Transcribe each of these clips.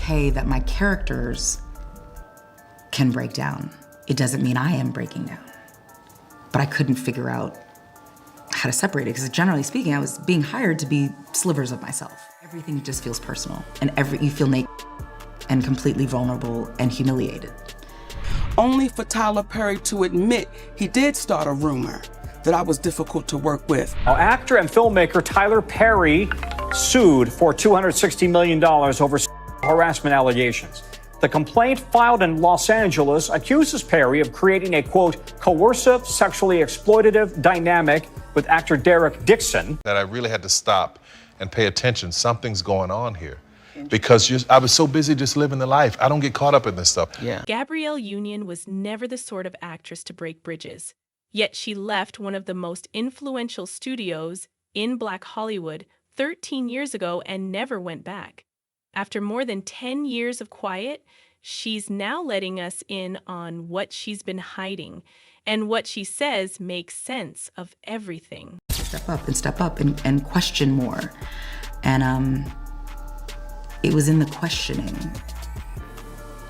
okay that my characters can break down. It doesn't mean I am breaking down. But I couldn't figure out how to separate it, because generally speaking, I was being hired to be slivers of myself. Everything just feels personal, and you feel naked and completely vulnerable and humiliated. Only for Tyler Perry to admit he did start a rumor that I was difficult to work with. Now, actor and filmmaker Tyler Perry sued for $260 million over harassment allegations. The complaint filed in Los Angeles accuses Perry of creating a, quote, coercive, sexually exploitative dynamic with actor Derek Dixon. That I really had to stop and pay attention. Something's going on here. Because I was so busy just living the life. I don't get caught up in this stuff. Yeah. Gabrielle Union was never the sort of actress to break bridges. Yet she left one of the most influential studios in Black Hollywood 13 years ago and never went back. After more than 10 years of quiet, she's now letting us in on what she's been hiding. And what she says makes sense of everything. Step up and question more. And it was in the questioning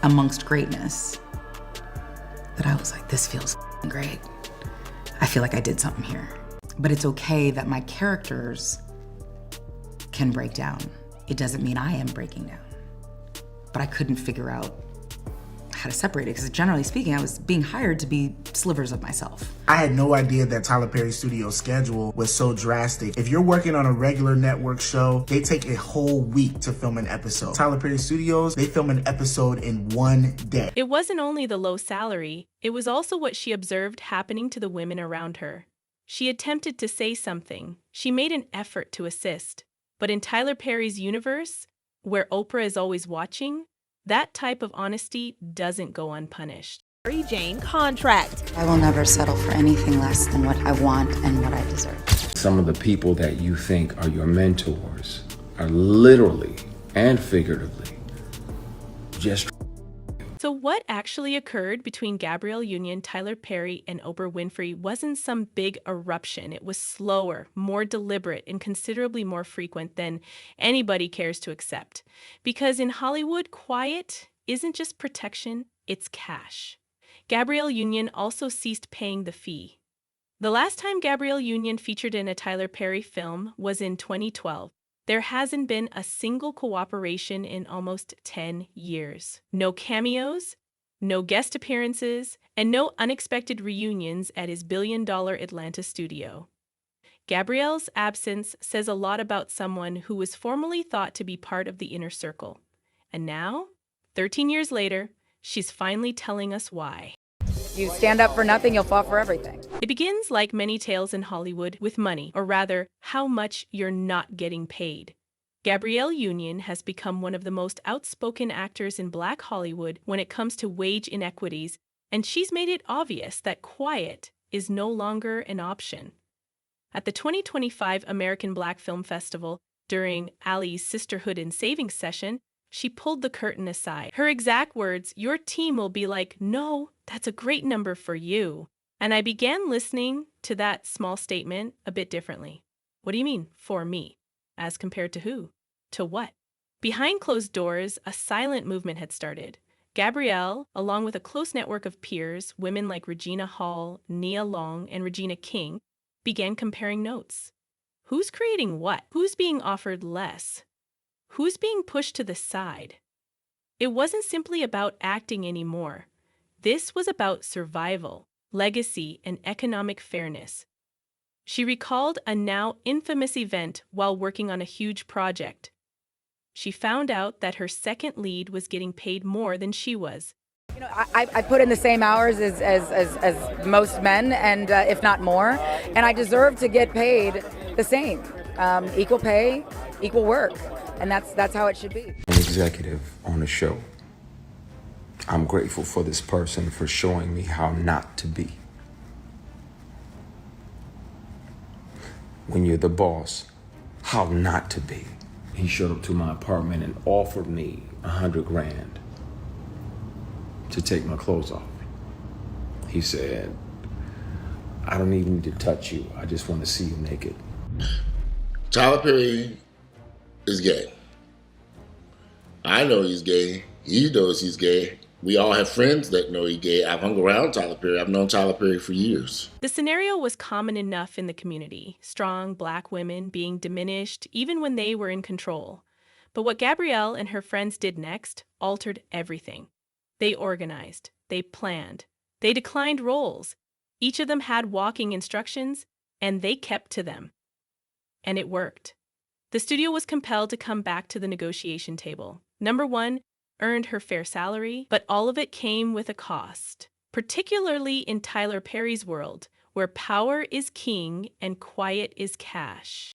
amongst greatness that I was like, this feels great. I feel like I did something here. But it's okay that my characters can break down. It doesn't mean I am breaking down. But I couldn't figure out how to separate it, because generally speaking, I was being hired to be slivers of myself. I had no idea that Tyler Perry Studios' schedule was so drastic. If you're working on a regular network show, they take a whole week to film an episode. Tyler Perry Studios, they film an episode in one day. It wasn't only the low salary, it was also what she observed happening to the women around her. She attempted to say something. She made an effort to assist. But in Tyler Perry's universe, where Oprah is always watching, that type of honesty doesn't go unpunished. Mary Jane contract. I will never settle for anything less than what I want and what I deserve. Some of the people that you think are your mentors are literally and figuratively just. So what actually occurred between Gabrielle Union, Tyler Perry, and Oprah Winfrey wasn't some big eruption. It was slower, more deliberate, and considerably more frequent than anybody cares to accept. Because in Hollywood, quiet isn't just protection, it's cash. Gabrielle Union also ceased paying the fee. The last time Gabrielle Union featured in a Tyler Perry film was in 2012. There hasn't been a single cooperation in almost 10 years. No cameos, no guest appearances, and no unexpected reunions at his billion-dollar Atlanta studio. Gabrielle's absence says a lot about someone who was formerly thought to be part of the inner circle. And now, 13 years later, she's finally telling us why. You stand up for nothing, you'll fall for everything. It begins, like many tales in Hollywood, with money, or rather, how much you're not getting paid. Gabrielle Union has become one of the most outspoken actors in Black Hollywood when it comes to wage inequities, and she's made it obvious that quiet is no longer an option. At the 2025 American Black Film Festival, during Ali's Sisterhood and Savings session, she pulled the curtain aside. Her exact words, "Your team will be like, no, that's a great number for you." And I began listening to that small statement a bit differently. What do you mean, for me? As compared to who? To what? Behind closed doors, a silent movement had started. Gabrielle, along with a close network of peers, women like Regina Hall, Nia Long, and Regina King, began comparing notes. Who's creating what? Who's being offered less? Who's being pushed to the side? It wasn't simply about acting anymore. This was about survival, legacy, and economic fairness. She recalled a now infamous event while working on a huge project. She found out that her second lead was getting paid more than she was. You know, I put in the same hours as most men, and if not more, and I deserve to get paid the same. Equal pay, equal work. And that's how it should be. An executive on a show. I'm grateful for this person for showing me how not to be. When you're the boss, how not to be. He showed up to my apartment and offered me $100,000 to take my clothes off. He said, I don't even need to touch you. I just want to see you naked. Tyler Perry is gay. I know he's gay. He knows he's gay. We all have friends that know he's gay. I've hung around Tyler Perry. I've known Tyler Perry for years. The scenario was common enough in the community, strong black women being diminished even when they were in control. But what Gabrielle and her friends did next altered everything. They organized, they planned, they declined roles. Each of them had walking instructions, and they kept to them. And it worked. The studio was compelled to come back to the negotiation table. Number one, earned her fair salary, but all of it came with a cost, particularly in Tyler Perry's world, where power is king and quiet is cash.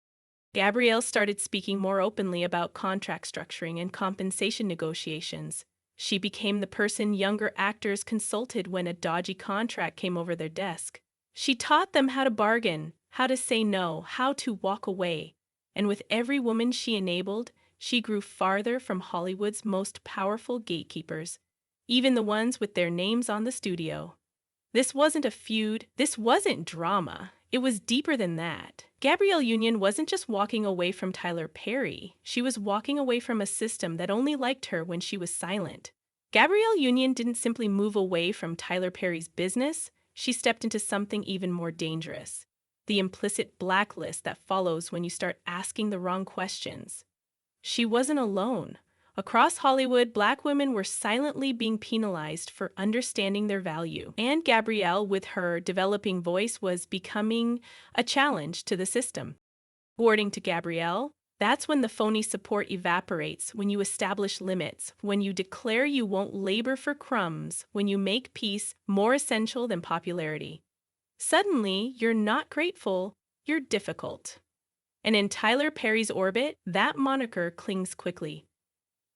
Gabrielle started speaking more openly about contract structuring and compensation negotiations. She became the person younger actors consulted when a dodgy contract came over their desk. She taught them how to bargain, how to say no, how to walk away. And with every woman she enabled, she grew farther from Hollywood's most powerful gatekeepers, even the ones with their names on the studio. This wasn't a feud. This wasn't drama. It was deeper than that. Gabrielle Union wasn't just walking away from Tyler Perry. She was walking away from a system that only liked her when she was silent. Gabrielle Union didn't simply move away from Tyler Perry's business. She stepped into something even more dangerous. The implicit blacklist that follows when you start asking the wrong questions. She wasn't alone. Across Hollywood, black women were silently being penalized for understanding their value. And Gabrielle, with her developing voice, was becoming a challenge to the system. According to Gabrielle, that's when the phony support evaporates, when you establish limits, when you declare you won't labor for crumbs, when you make peace more essential than popularity. Suddenly, you're not grateful, you're difficult. And in Tyler Perry's orbit, that moniker clings quickly.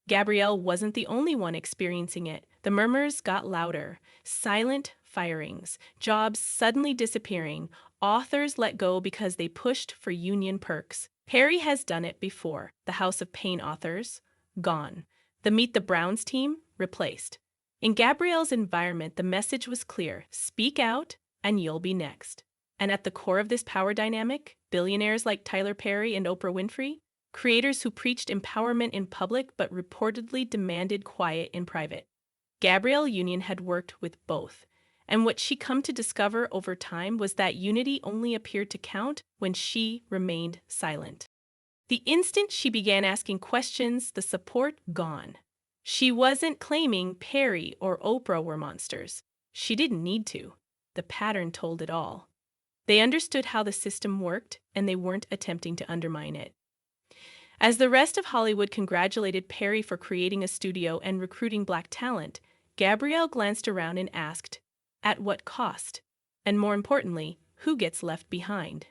Gabrielle wasn't the only one experiencing it. The murmurs got louder. Silent firings, jobs suddenly disappearing, authors let go because they pushed for union perks. Perry has done it before. The House of Pain authors, gone. The Meet the Browns team, replaced. In Gabrielle's environment, the message was clear. Speak out, and you'll be next. And at the core of this power dynamic, billionaires like Tyler Perry and Oprah Winfrey, creators who preached empowerment in public but reportedly demanded quiet in private. Gabrielle Union had worked with both, and what she come to discover over time was that unity only appeared to count when she remained silent. The instant she began asking questions, the support gone. She wasn't claiming Perry or Oprah were monsters. She didn't need to. The pattern told it all. They understood how the system worked, and they weren't attempting to undermine it. As the rest of Hollywood congratulated Perry for creating a studio and recruiting black talent, Gabrielle glanced around and asked, at what cost? And more importantly, who gets left behind?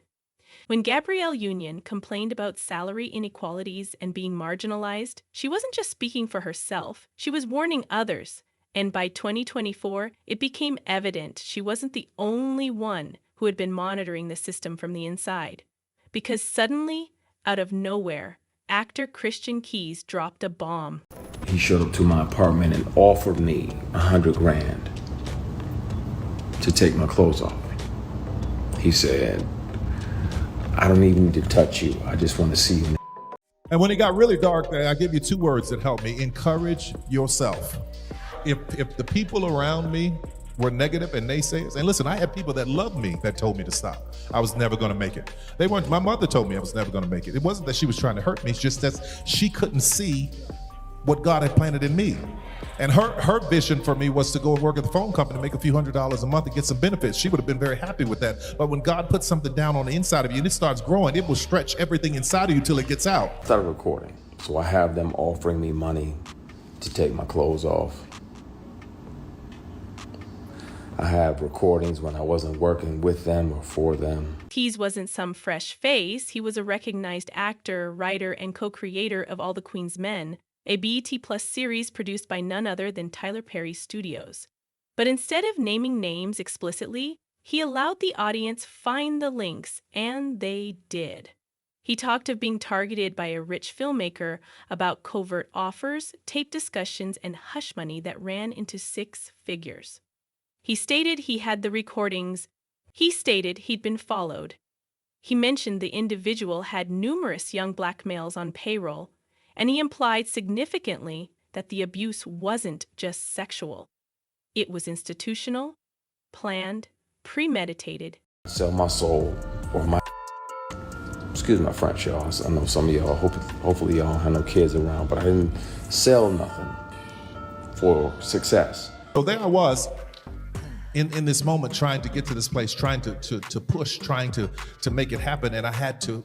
When Gabrielle Union complained about salary inequalities and being marginalized, she wasn't just speaking for herself, she was warning others. And by 2024, it became evident she wasn't the only one who had been monitoring the system from the inside. Because suddenly, out of nowhere, actor Christian Keys dropped a bomb. He showed up to my apartment and offered me $100,000 to take my clothes off. He said, I don't even need to touch you. I just want to see you. And when it got really dark, I give you two words that helped me. Encourage yourself. If the people around me were negative and naysayers, and listen, I had people that loved me that told me to stop. I was never going to make it. They weren't. My mother told me I was never going to make it. It wasn't that she was trying to hurt me. It's just that she couldn't see what God had planted in me. And her vision for me was to go and work at the phone company, make a few $100s a month and get some benefits. She would have been very happy with that. But when God puts something down on the inside of you and it starts growing, it will stretch everything inside of you till it gets out. I started recording. So I have them offering me money to take my clothes off. I have recordings when I wasn't working with them or for them. Keys wasn't some fresh face. He was a recognized actor, writer, and co-creator of All the Queen's Men, a BET Plus series produced by none other than Tyler Perry Studios. But instead of naming names explicitly, he allowed the audience find the links, and they did. He talked of being targeted by a rich filmmaker, about covert offers, tape discussions, and hush money that ran into 6 figures. He stated he had the recordings. He stated he'd been followed. He mentioned the individual had numerous young black males on payroll, and he implied significantly that the abuse wasn't just sexual. It was institutional, planned, premeditated. Sell my soul or my, excuse my French, y'all. I know some of y'all, hopefully y'all don't have no kids around, but I didn't sell nothing for success. So there I was in this moment, trying to get to this place, trying to push, trying to make it happen. And I had to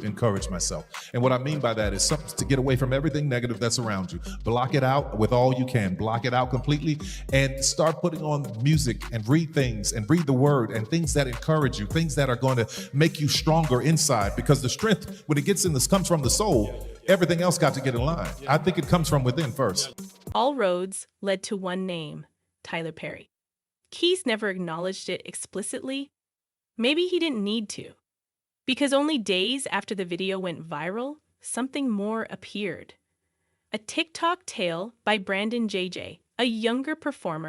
encourage myself. And what I mean by that is something to get away from everything negative that's around you. Block it out with all you can. Block it out completely and start putting on music and read things and read the word and things that encourage you, things that are going to make you stronger inside, because the strength, when it gets in this, comes from the soul. Everything else got to get in line. I think it comes from within first. All roads led to one name, Tyler Perry. Keys never acknowledged it explicitly. Maybe he didn't need to. Because only days after the video went viral, something more appeared. A TikTok tale by Brandon JJ, a younger performer